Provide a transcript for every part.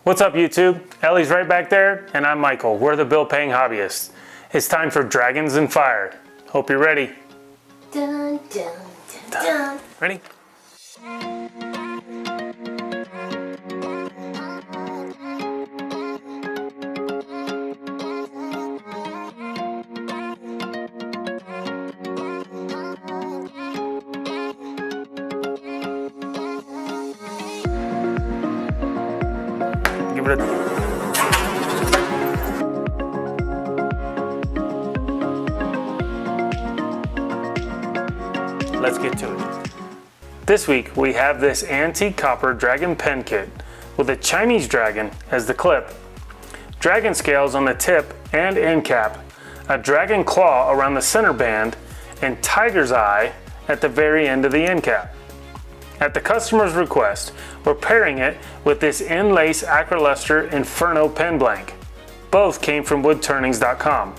What's up YouTube? Ellie's right back there, and I'm Michael. We're the Bill Paying Hobbyists. It's time for Dragons and Fire. Hope you're ready. Dun, dun, dun, dun. Ready? Give it a... Let's get to it. This week we have this antique copper dragon pen kit with a Chinese dragon as the clip, dragon scales on the tip and end cap, a dragon claw around the center band, and tiger's eye at the very end of the end cap. At the customer's request, we're pairing it with this Inlace Acrylester Inferno pen blank. Both came from woodturnings.com.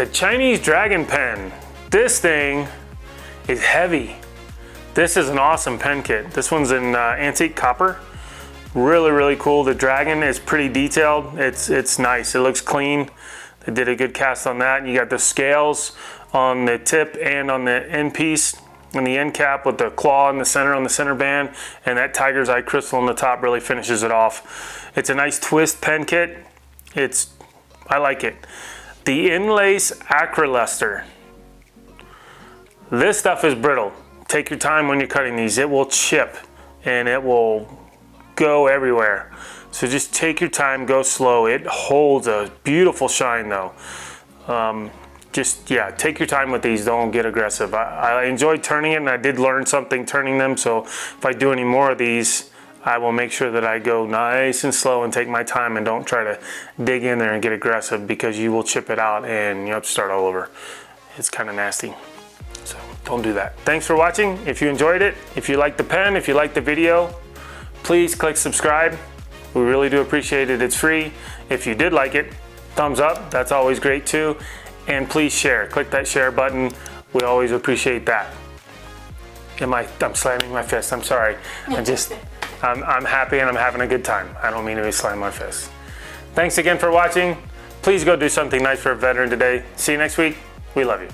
The Chinese Dragon pen. This thing is heavy. This is an awesome pen kit. This one's in antique copper. Really, really cool. The dragon is pretty detailed. It's nice. It looks clean. They did a good cast on that. And you got the scales on the tip and on the end piece and the end cap with the claw in the center on the center band, and that tiger's eye crystal on the top really finishes it off. It's a nice twist pen kit. I like it. The Inlace Acrylester. This stuff is brittle. Take your time when you're cutting these. It will chip and it will go everywhere. So just take your time, go slow. It holds a beautiful shine though. Yeah, take your time with these. Don't get aggressive. I enjoyed turning it, and I did learn something turning them. So if I do any more of these, I will make sure that I go nice and slow and take my time and don't try to dig in there and get aggressive, because you will chip it out and you have to start all over. It's kind of nasty. So don't do that. Thanks for watching. If you enjoyed it, if you liked the pen, if you liked the video, please click subscribe. We really do appreciate it. It's free. If you did like it, thumbs up. That's always great too. And please share. Click that share button. We always appreciate that. I'm slamming my fist. I'm sorry. I'm happy and I'm having a good time. I don't mean to be slamming my fist. Thanks again for watching. Please go do something nice for a veteran today. See you next week. We love you.